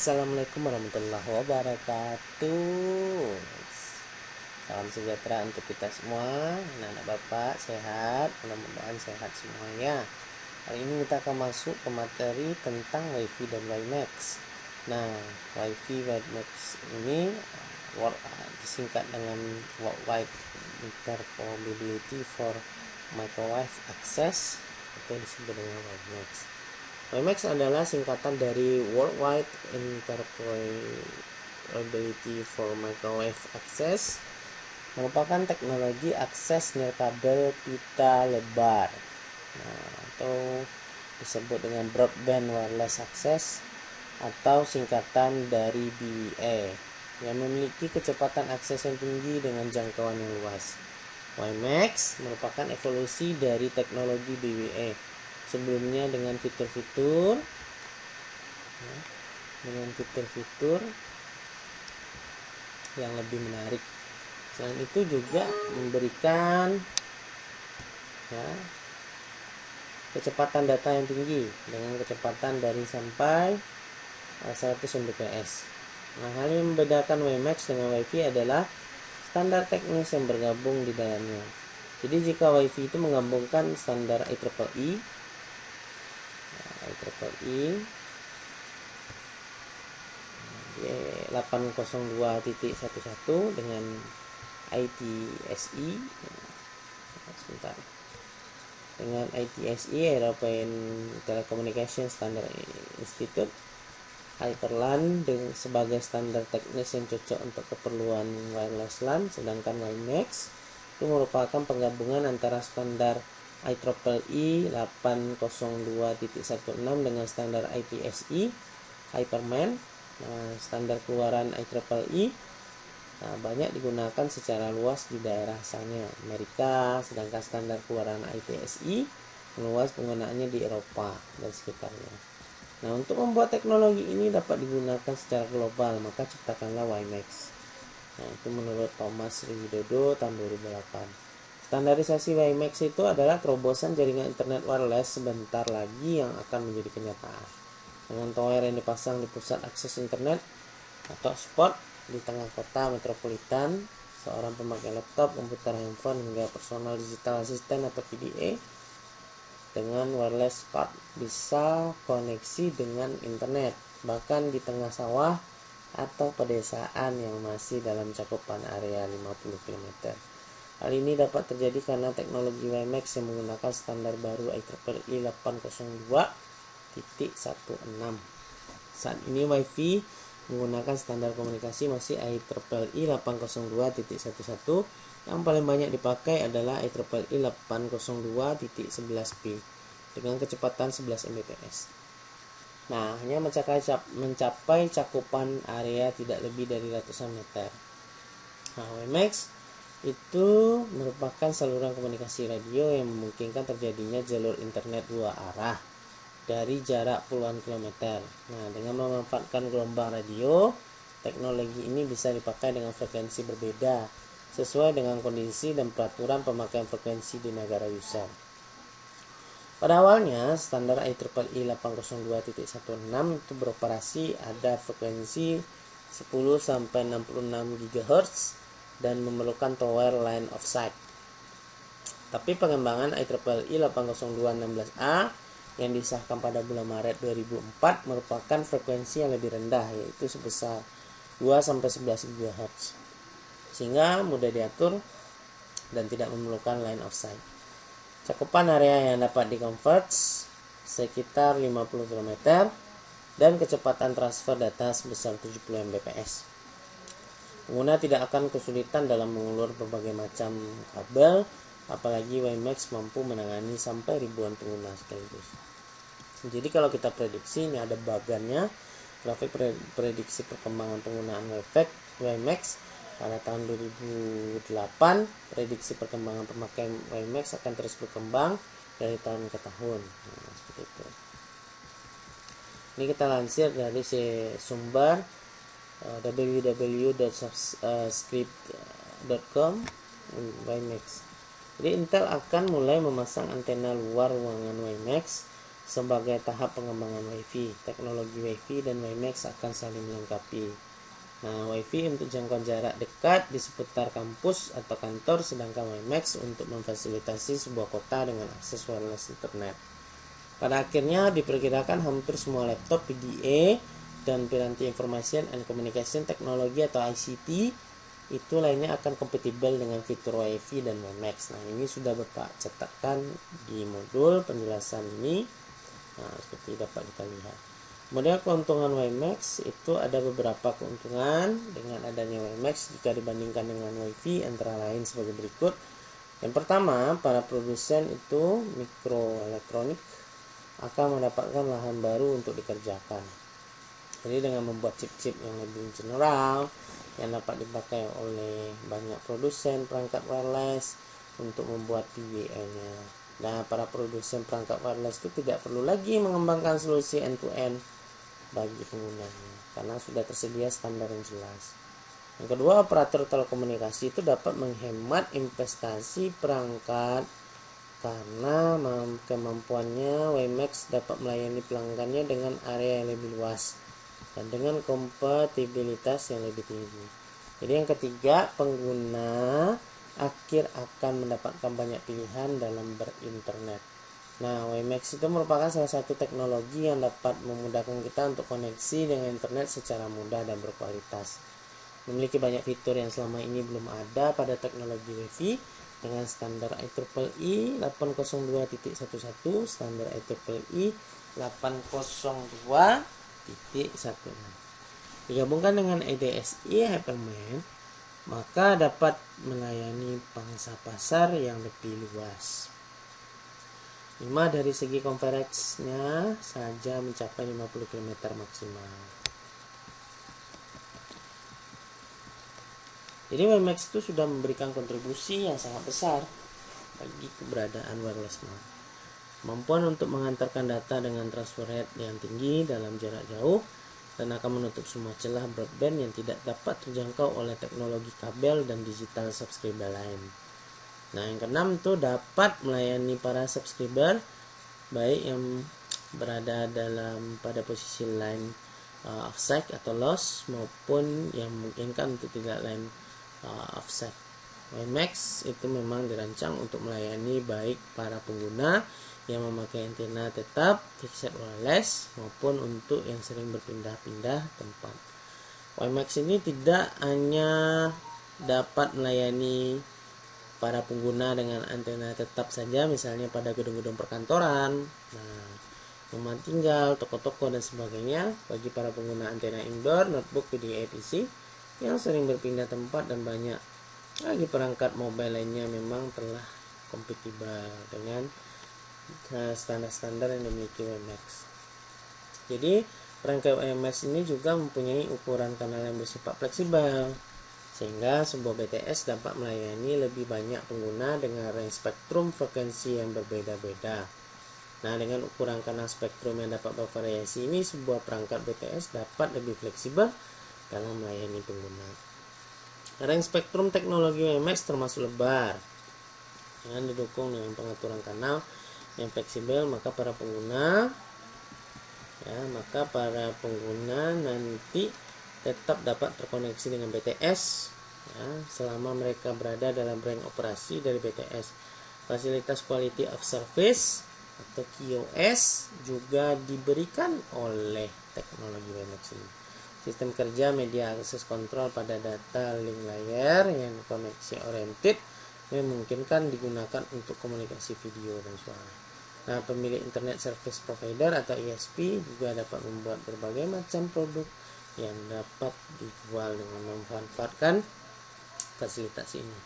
Assalamualaikum warahmatullahi wabarakatuh. Salam sejahtera untuk kita semua. Anak-anak bapak sehat, mudah-mudahan sehat semuanya. Kali ini kita akan masuk ke materi tentang WiFi dan WiMAX. Nah, WiFi WiMAX ini disingkat dengan Worldwide Interoperability for Microwave Access atau disebut dengan WiMAX. WiMAX adalah singkatan dari Worldwide Interoperability for Microwave Access, merupakan teknologi akses nirkabel pita lebar, atau disebut dengan Broadband Wireless Access atau singkatan dari BWA, yang memiliki kecepatan akses yang tinggi dengan jangkauan yang luas. WiMAX merupakan evolusi dari teknologi BWA sebelumnya dengan fitur-fitur yang lebih menarik. Selain itu juga memberikan kecepatan data yang tinggi dengan kecepatan dari sampai 100 Mbps. Nah, hal yang membedakan WiMAX dengan WiFi adalah standar teknis yang bergabung di dalamnya. Jadi jika WiFi itu menggabungkan standar IEEE 802.11 dengan ITSI dengan ITSI European Telecommunication Standard Institute Hyperland sebagai standar teknis yang cocok untuk keperluan wireless LAN, sedangkan WiMAX itu merupakan penggabungan antara standar IEEE 802.16 dengan standar ITSI Hyperman. Standar keluaran IEEE banyak digunakan secara luas di daerah asalnya Amerika, sedangkan standar keluaran ITSI meluas penggunaannya di Eropa dan sekitarnya. Nah, untuk membuat teknologi ini dapat digunakan secara global, maka ciptakanlah WiMAX. Nah, itu menurut Thomas Widodo tahun 2008. Standarisasi WiMAX itu adalah terobosan jaringan internet wireless sebentar lagi yang akan menjadi kenyataan. Dengan tower yang dipasang di pusat akses internet atau spot di tengah kota metropolitan, seorang pemakai laptop, komputer handphone, hingga personal digital assistant atau PDA dengan wireless card bisa koneksi dengan internet, bahkan di tengah sawah atau pedesaan yang masih dalam cakupan area 50 km. Hal ini dapat terjadi karena teknologi WiMAX yang menggunakan standar baru IEEE 802.16. Saat ini WiFi menggunakan standar komunikasi masih IEEE 802.11. Yang paling banyak dipakai adalah IEEE 802.11p dengan kecepatan 11 Mbps. Nah, hanya mencapai cakupan area tidak lebih dari ratusan meter. Nah, WiMAX itu merupakan saluran komunikasi radio yang memungkinkan terjadinya jalur internet dua arah dari jarak puluhan kilometer. Nah, dengan memanfaatkan gelombang radio, teknologi ini bisa dipakai dengan frekuensi berbeda sesuai dengan kondisi dan peraturan pemakaian frekuensi di negara user. Pada awalnya, standar IEEE 802.16 itu beroperasi ada frekuensi 10-66 GHz dan memerlukan tower line of sight. Tapi pengembangan IEEE 802.16a yang disahkan pada bulan Maret 2004 merupakan frekuensi yang lebih rendah, yaitu sebesar 2-11 GHz, sehingga mudah diatur dan tidak memerlukan line of sight. Cakupan area yang dapat dikonverge sekitar 50 km dan kecepatan transfer data sebesar 70 Mbps. Pengguna tidak akan kesulitan dalam mengulur berbagai macam kabel, apalagi WiMAX mampu menangani sampai ribuan pengguna sekaligus. Jadi kalau kita prediksi, ini ada bagannya, grafik prediksi perkembangan penggunaan WiMAX pada tahun 2008. Prediksi perkembangan pemakaian WiMAX akan terus berkembang dari tahun ke tahun. Nah, seperti itu. Ini kita lansir dari sumber www.subscript.com WiMAX. Jadi Intel akan mulai memasang antena luar ruangan WiMAX sebagai tahap pengembangan Wi-Fi. Teknologi Wi-Fi dan WiMAX akan saling melengkapi. Nah, Wi-Fi untuk jangkauan jarak dekat di seputar kampus atau kantor, sedangkan WiMAX untuk memfasilitasi sebuah kota dengan akses wireless internet. Pada akhirnya diperkirakan hampir semua laptop PDA dan piranti Information and Communication Technology atau ICT itu lainnya akan kompatibel dengan fitur Wi-Fi dan WiMAX. Nah, ini sudah Bapak catatkan di modul penjelasan ini. Nah, seperti dapat kita lihat. Kemudian keuntungan WiMAX itu ada beberapa keuntungan dengan adanya WiMAX jika dibandingkan dengan Wi-Fi, antara lain sebagai berikut. Yang pertama, para produsen itu mikroelektronik akan mendapatkan lahan baru untuk dikerjakan. Jadi dengan membuat chip-chip yang lebih general yang dapat dipakai oleh banyak produsen perangkat wireless untuk membuat PBA-nya. Nah, para produsen perangkat wireless itu tidak perlu lagi mengembangkan solusi end-to-end bagi penggunanya karena sudah tersedia standar yang jelas. Yang kedua, operator telekomunikasi itu dapat menghemat investasi perangkat karena kemampuannya WiMAX dapat melayani pelanggannya dengan area yang lebih luas dan dengan kompatibilitas yang lebih tinggi. Jadi yang ketiga, pengguna akhir akan mendapatkan banyak pilihan dalam berinternet. Nah, WiMAX itu merupakan salah satu teknologi yang dapat memudahkan kita untuk koneksi dengan internet secara mudah dan berkualitas. Memiliki banyak fitur yang selama ini belum ada pada teknologi Wi-Fi dengan standar IEEE 802.11, standar IEEE 802.16. Digabungkan dengan EDSI Hyperman, maka dapat melayani pangsa pasar yang lebih luas. 5 dari segi konvergensinya saja mencapai 50 km maksimal. Jadi WiMAX itu sudah memberikan kontribusi yang sangat besar bagi keberadaan wireless LAN. Kemampuan untuk mengantarkan data dengan transfer rate yang tinggi dalam jarak jauh dan akan menutup semua celah broadband yang tidak dapat terjangkau oleh teknologi kabel dan digital subscriber lain. Nah, yang keenam itu dapat melayani para subscriber baik yang berada pada posisi line offset atau loss maupun yang memungkinkan untuk tidak line offset. WiMAX itu memang dirancang untuk melayani baik para pengguna yang memakai antena tetap fixed wireless maupun untuk yang sering berpindah-pindah tempat. WiMAX ini tidak hanya dapat melayani para pengguna dengan antena tetap saja, misalnya pada gedung-gedung perkantoran, rumah tinggal, toko-toko dan sebagainya. Bagi para pengguna antena indoor, notebook, PDA, PC yang sering berpindah tempat dan banyak lagi perangkat mobile lainnya memang telah kompatibel dengan standar-standar yang dimiliki WiMAX. Jadi perangkat WiMAX ini juga mempunyai ukuran kanal yang bersifat fleksibel, sehingga sebuah BTS dapat melayani lebih banyak pengguna dengan range spektrum frekuensi yang berbeda-beda. Nah, dengan ukuran kanal spektrum yang dapat bervariasi ini, sebuah perangkat BTS dapat lebih fleksibel dalam melayani pengguna. Range spektrum teknologi WiMAX termasuk lebar, dengan didukung dengan pengaturan kanal yang fleksibel, maka para pengguna nanti tetap dapat terkoneksi dengan BTS selama mereka berada dalam range operasi dari BTS. Fasilitas Quality of Service atau QoS juga diberikan oleh teknologi WiMAX ini. Sistem kerja media akses kontrol pada data link layer yang koneksi oriented memungkinkan digunakan untuk komunikasi video dan suara. Nah, pemilik Internet Service Provider atau ISP juga dapat membuat berbagai macam produk yang dapat dijual dengan memanfaatkan fasilitas ini,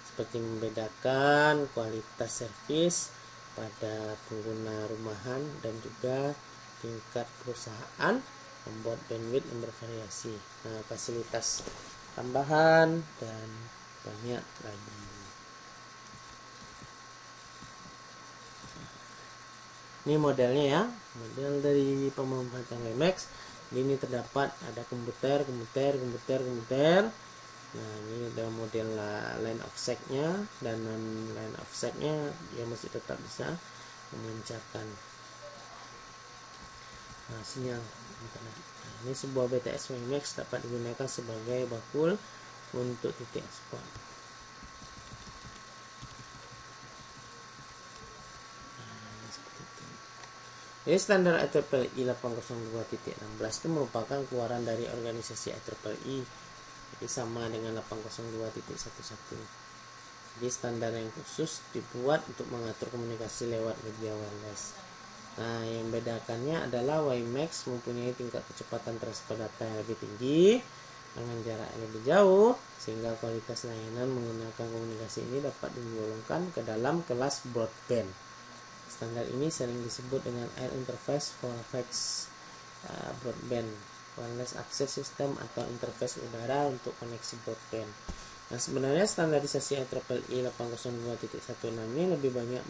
seperti membedakan kualitas servis pada pengguna rumahan dan juga tingkat perusahaan, membuat bandwidth yang bervariasi, fasilitas tambahan dan banyak lagi. Ini modelnya ya, model dari pemanfaatan WiMAX. Ini terdapat ada komputer. Nah, ini ada model line offsetnya, dan non line offsetnya dia masih tetap bisa memancarkan sinyal internet. Ini sebuah BTS WiMAX dapat digunakan sebagai bakul untuk titik ekspor. Jadi standar IEEE 802.16 itu merupakan keluaran dari organisasi IEEE, jadi sama dengan 802.11. Jadi standar yang khusus dibuat untuk mengatur komunikasi lewat media wireless. Nah, yang membedakannya adalah WiMAX mempunyai tingkat kecepatan transfer data yang lebih tinggi dengan jarak yang lebih jauh, sehingga kualitas layanan menggunakan komunikasi ini dapat digolongkan ke dalam kelas broadband. Standar ini sering disebut dengan Air Interface for Fixed Broadband Wireless Access System atau interface udara untuk koneksi broadband. Nah, sebenarnya standarisasi IEEE 802.16 ini lebih banyak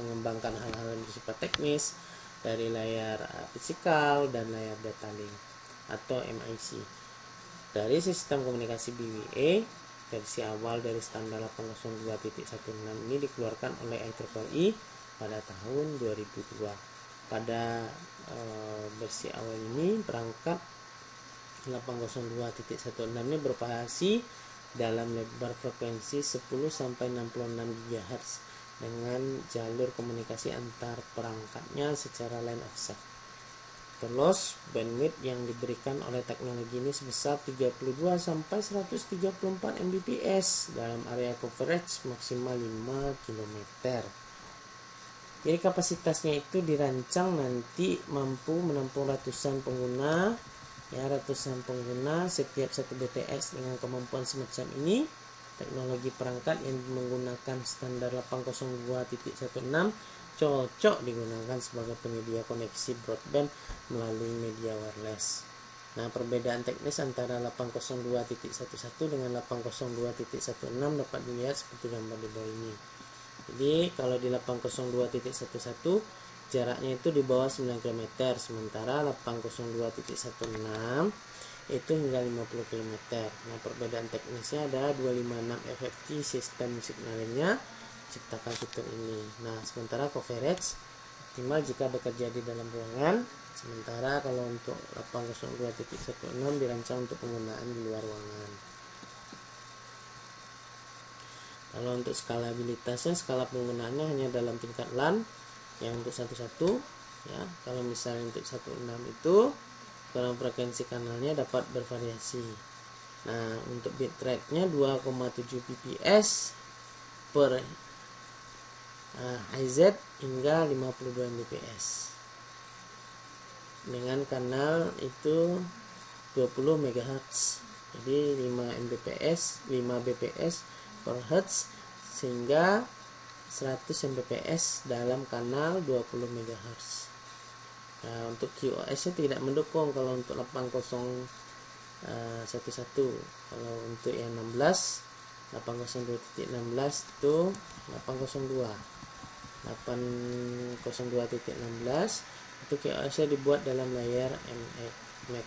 mengembangkan hal-hal yang bersifat teknis dari layar fisikal dan layar data link atau MIC. Dari sistem komunikasi BWA, versi awal dari standar 802.16 ini dikeluarkan oleh IEEE pada tahun 2002. Pada versi awal ini perangkat 802.16 ini beroperasi dalam lebar frekuensi 10-66 GHz dengan jalur komunikasi antar perangkatnya secara line of sight. Terus bandwidth yang diberikan oleh teknologi ini sebesar 32-134 Mbps dalam area coverage maksimal 5 km. Jadi kapasitasnya itu dirancang nanti mampu menampung ratusan pengguna setiap satu BTS. Dengan kemampuan semacam ini, teknologi perangkat yang menggunakan standar 802.16 cocok digunakan sebagai penyedia koneksi broadband melalui media wireless. Nah, perbedaan teknis antara 802.11 dengan 802.16 dapat dilihat seperti gambar di bawah ini. Jadi kalau di 802.11 jaraknya itu di bawah 9 km, sementara 802.16 itu hingga 50 km. Nah, perbedaan teknisnya ada 256 FFT sistem signalnya ciptakan fitur ini. Nah, sementara coverage optimal jika bekerja di dalam ruangan, sementara kalau untuk 802.16 dirancang untuk penggunaan di luar ruangan. Kalau untuk skalabilitasnya, skala penggunaannya hanya dalam tingkat LAN yang untuk 11 ya. Kalau misalnya untuk 16 itu dalam frekuensi kanalnya dapat bervariasi. Nah, untuk bitrate-nya 2,7 bps per IZ hingga 52 Mbps. Dengan kanal itu 20 MHz. Jadi 5 Mbps per Hz sehingga 100 Mbps dalam kanal 20 MHz. Nah, untuk QoS nya tidak mendukung kalau untuk 8011. Kalau untuk yang 16 802.16 itu 802.16 itu QoS nya dibuat dalam layar MAC.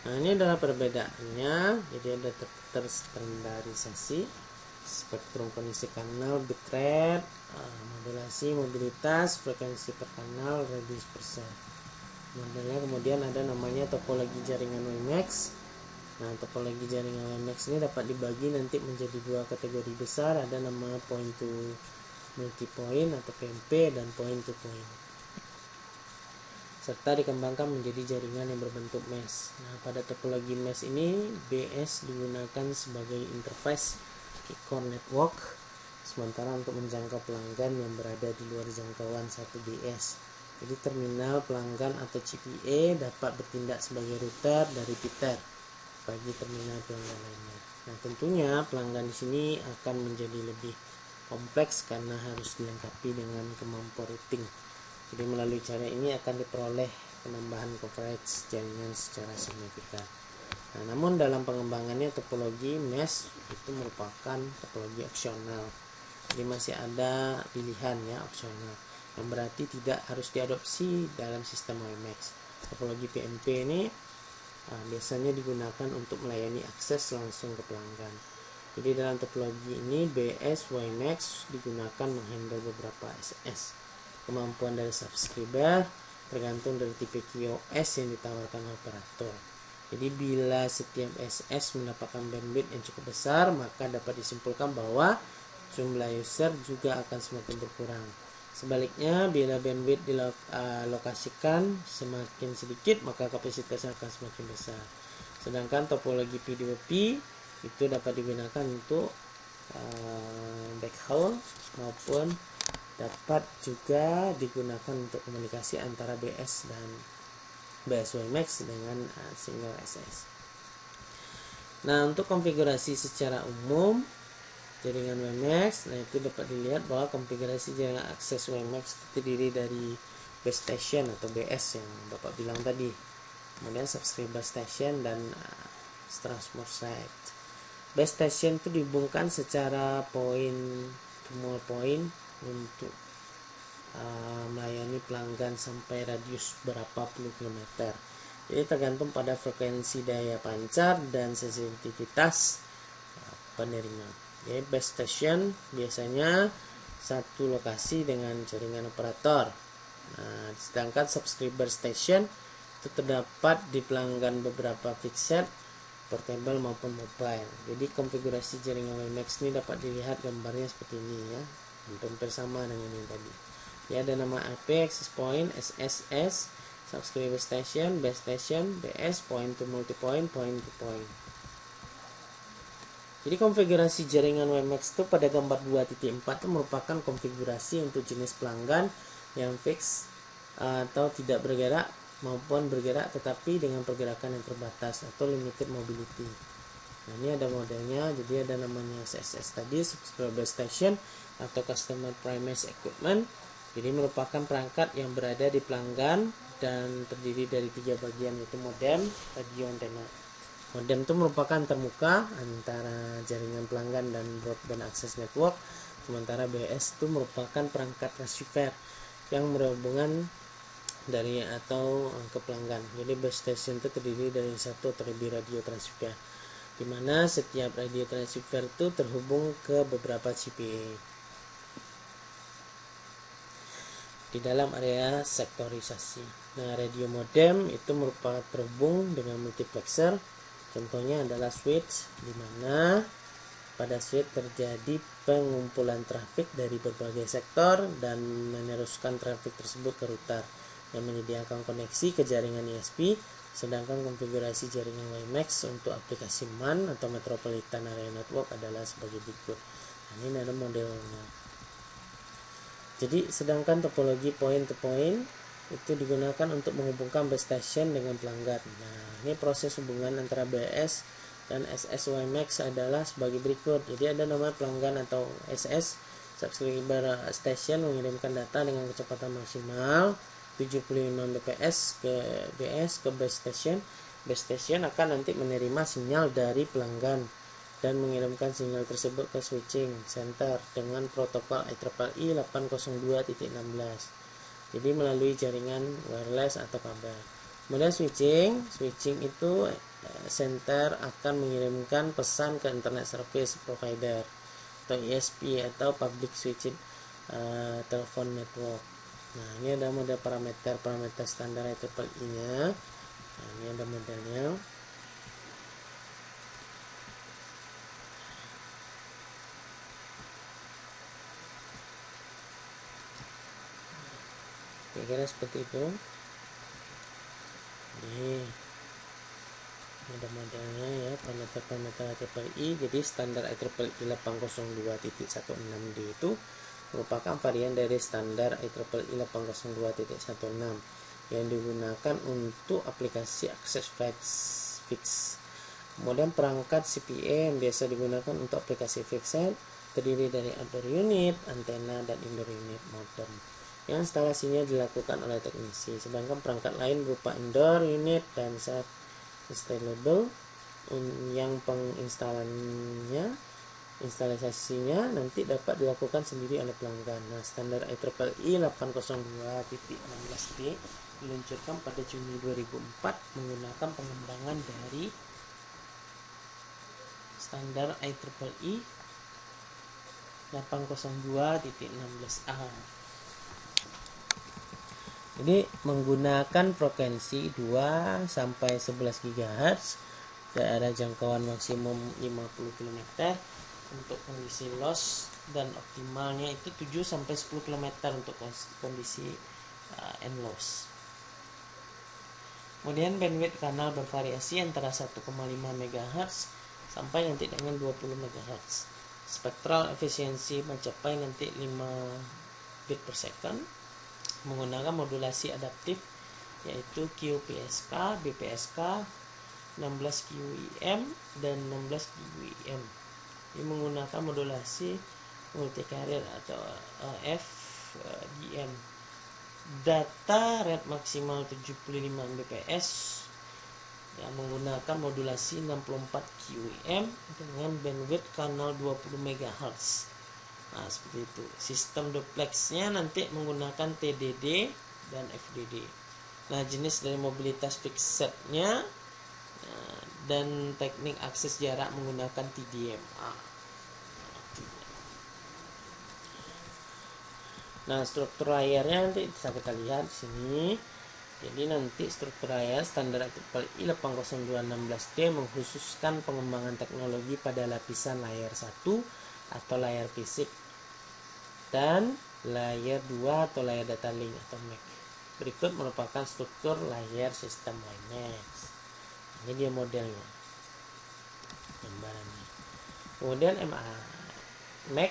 Nah, ini adalah perbedaannya. Jadi ada terstandarisasi spektrum kondisi kanal, bitrate, modulasi, mobilitas, frekuensi per kanal, radius per sel. Modelnya kemudian ada namanya topologi jaringan WiMAX. Nah, topologi jaringan WiMAX ini dapat dibagi nanti menjadi dua kategori besar. Ada nama point to multipoint atau PMP dan point to point, serta dikembangkan menjadi jaringan yang berbentuk mesh. Nah, pada topologi mesh ini BS digunakan sebagai interface core network, sementara untuk menjangkau pelanggan yang berada di luar jangkauan 1 BS. Jadi terminal pelanggan atau CPE dapat bertindak sebagai router dari Peter bagi terminal pelanggan lainnya. Nah, tentunya pelanggan di sini akan menjadi lebih kompleks karena harus dilengkapi dengan kemampuan routing. Jadi melalui cara ini akan diperoleh penambahan coverage jaringan secara signifikan. Nah, namun dalam pengembangannya topologi mesh itu merupakan topologi opsional. Jadi masih ada pilihan ya opsional, yang berarti tidak harus diadopsi dalam sistem WiMAX. Topologi PMP ini biasanya digunakan untuk melayani akses langsung ke pelanggan. Jadi dalam topologi ini BS WiMAX digunakan menghandle beberapa SS. Kemampuan dari subscriber tergantung dari tipe QoS yang ditawarkan operator. Jadi bila setiap SS mendapatkan bandwidth yang cukup besar, maka dapat disimpulkan bahwa jumlah user juga akan semakin berkurang. Sebaliknya, bila bandwidth dilokasikan semakin sedikit, maka kapasitas akan semakin besar. Sedangkan topologi P2P itu dapat digunakan untuk backhaul maupun dapat juga digunakan untuk komunikasi antara BS dan BS WiMAX dengan single SS. Nah, untuk konfigurasi secara umum jaringan WiMAX, nah itu dapat dilihat bahwa konfigurasi jaringan akses WiMAX terdiri dari base station atau BS yang Bapak bilang tadi, kemudian subscriber station dan transmit site. Base station itu dihubungkan secara point to point untuk melayani pelanggan sampai radius berapa puluh kilometer. Jadi tergantung pada frekuensi daya pancar dan sensitivitas penerima. Jadi base station biasanya satu lokasi dengan jaringan operator. Nah, sedangkan subscriber station itu terdapat di pelanggan beberapa fixed, portable maupun mobile. Jadi konfigurasi jaringan WiMAX ini dapat dilihat gambarnya seperti ini ya, hampir sama dengan ini tadi. Ya, ada nama IP, access point, SSS, subscriber station, base station, BS, point to multipoint, point to point. Jadi konfigurasi jaringan WiMAX itu pada gambar 2.4 itu merupakan konfigurasi untuk jenis pelanggan yang fix atau tidak bergerak maupun bergerak tetapi dengan pergerakan yang terbatas atau limited mobility. Nah, ini ada modelnya, jadi ada namanya SSS tadi, subscriber station atau customer premise equipment. Jadi merupakan perangkat yang berada di pelanggan dan terdiri dari 3 bagian, yaitu modem, radio, antena. Modem itu merupakan termuka antara jaringan pelanggan dan broadband access network, sementara BS itu merupakan perangkat receiver yang berhubungan dari atau ke pelanggan. Jadi base station itu terdiri dari satu atau lebih radio transceiver, di mana setiap radio transceiver itu terhubung ke beberapa CPE. Di dalam area sektorisasi. Nah, radio modem itu merupakan terhubung dengan multiplexer. Contohnya adalah switch, di mana pada switch terjadi pengumpulan trafik dari berbagai sektor dan meneruskan trafik tersebut ke router yang menyediakan koneksi ke jaringan ISP. Sedangkan konfigurasi jaringan WiMAX untuk aplikasi MAN atau Metropolitan Area Network adalah sebagai berikut. Nah, ini ada modelnya. Jadi sedangkan topologi point to point itu digunakan untuk menghubungkan base station dengan pelanggan. Nah, ini proses hubungan antara BS dan SS WiMAX adalah sebagai berikut. Jadi ada nama pelanggan atau SS, subscriber station mengirimkan data dengan kecepatan maksimal 75 Mbps ke BS ke base station. Base station akan nanti menerima sinyal dari pelanggan dan mengirimkan sinyal tersebut ke switching center dengan protokol IEEE 802.16. Jadi melalui jaringan wireless atau kabel. Kemudian switching itu center akan mengirimkan pesan ke internet service provider atau ISP atau public switching telepon network. Nah, ini ada model parameter standar IEEE-nya. Nah, ini ada modelnya. Kira-kira seperti itu. Ini ada modelnya ya, parameter IEEE. Jadi standar IEEE 802.16D itu merupakan varian dari standar IEEE 802.16 yang digunakan untuk aplikasi akses fix. Kemudian perangkat CPE yang biasa digunakan untuk aplikasi fixed terdiri dari outdoor unit, antena, dan indoor unit modem yang instalasinya dilakukan oleh teknisi. Sedangkan perangkat lain berupa indoor unit dan self installable yang instalasinya nanti dapat dilakukan sendiri oleh pelanggan. Nah, standar IEEE 802.16d diluncurkan pada Juni 2004 menggunakan pengembangan dari standar IEEE 802.16a. Jadi menggunakan frekuensi 2 sampai 11 GHz, daerah jangkauan maksimum 50 km untuk kondisi loss, dan optimalnya itu 7 sampai 10 km untuk kondisi end loss. Kemudian bandwidth kanal bervariasi antara 1,5 MHz sampai nanti dengan 20 MHz. Spectral efisiensi mencapai nanti 5 bit per second menggunakan modulasi adaptif yaitu QPSK, BPSK, 16 QEM dan 16 QEM. Ini menggunakan modulasi multi carrier atau FDM. Data rate maksimal 75 Mbps yang menggunakan modulasi 64 QEM dengan bandwidth kanal 20 MHz. Nah, seperti itu. Sistem duplexnya nanti menggunakan TDD dan FDD. Nah, jenis dari mobilitas fixednya dan teknik akses jarak menggunakan TDMA. Nah, struktur layarnya nanti bisa kita lihat di sini. Jadi nanti struktur layar standar I802.16T mengkhususkan pengembangan teknologi pada lapisan layar 1 atau layar fisik dan layar 2 atau layar data link atau MAC. Berikut merupakan struktur layar sistem WiMAX. Ini dia modelnya, gambarannya. Kemudian MAC,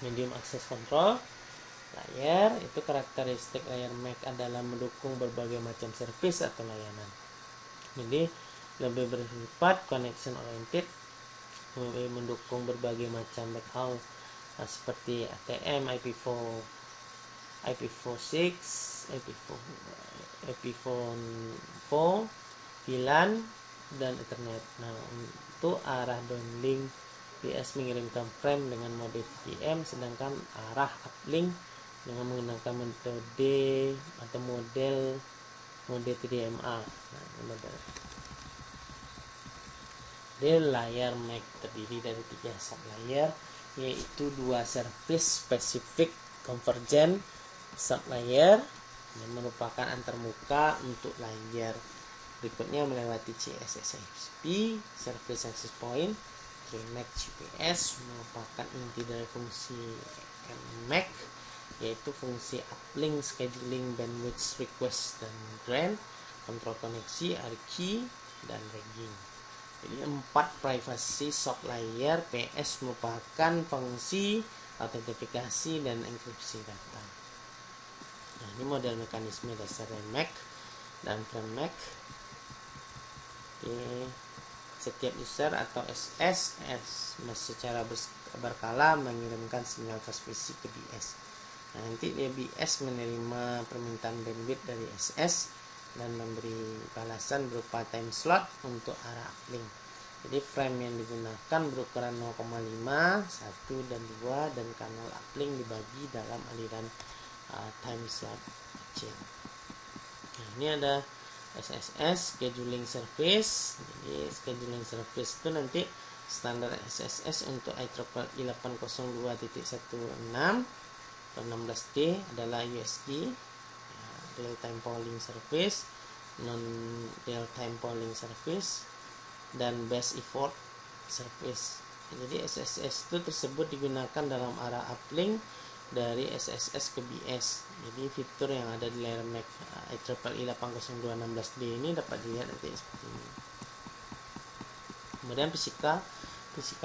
medium access control layar, itu karakteristik layar MAC adalah mendukung berbagai macam service atau layanan. Jadi lebih bersifat connection oriented, mendukung berbagai macam backhaul seperti ATM, IP4, IP4, VLAN dan Ethernet. Nah, untuk arah downlink PS mengirimkan frame dengan mode TDM, sedangkan arah uplink dengan menggunakan metode atau mode TDMA. Nah, model layar MAC terdiri dari 3 sublayer, yaitu 2 service specific convergent sublayer yang merupakan antarmuka untuk layar. Berikutnya melewati CSSIP, Service Access Point. MAC GPS merupakan inti dari fungsi MAC, yaitu fungsi uplink, scheduling, bandwidth request dan grant, kontrol koneksi, RQ, dan logging. Jadi 4 privacy sublayer PS merupakan fungsi autentifikasi dan enkripsi data. Nah, ini model mekanisme dasar MAC dan frame MAC. Setiap user atau SSS secara berkala mengirimkan sinyal transmisi ke BS. Nah, nanti BS menerima permintaan bandwidth dari SS dan memberi balasan berupa time slot untuk arah uplink. Jadi frame yang digunakan berukuran 0,5, 1 dan 2, dan kanal uplink dibagi dalam aliran time slot kecil. Nah, ini ada SSS scheduling service. Jadi scheduling service itu nanti standar SSS untuk IEEE 802.16 atau 16D adalah USD, real time polling service, non real time polling service, dan best effort service. Jadi SSS itu tersebut digunakan dalam arah uplink dari SSS ke BS. Jadi fitur yang ada di layar MAC IEEE 802.16D ini dapat dilihat nanti seperti ini. Kemudian fisika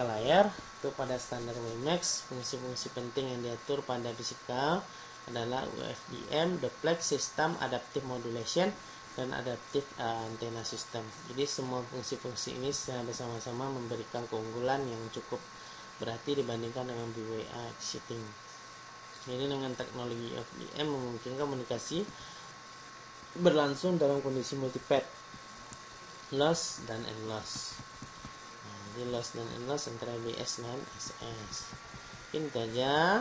layar itu pada standar WiMAX, fungsi-fungsi penting yang diatur pada fisika adalah UFDM, duplex system, adaptive modulation, dan adaptive antenna system. Jadi semua fungsi-fungsi ini secara bersama-sama memberikan keunggulan yang cukup berarti dibandingkan dengan BWA exciting. Jadi dengan teknologi FDM memungkinkan komunikasi berlangsung dalam kondisi multipath, loss dan end loss. Nah, jadi loss dan end loss antara BS dan SS. Mungkin itu aja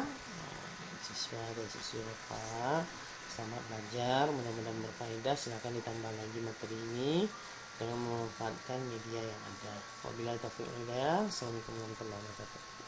siswa dan siswi Bapak. Selamat belajar, mudah-mudahan berfaedah. Silakan ditambah lagi materi ini dengan memanfaatkan media yang ada. Wabillahi taufiq wal hidayah. Assalamualaikum warahmatullahi wabarakatuh.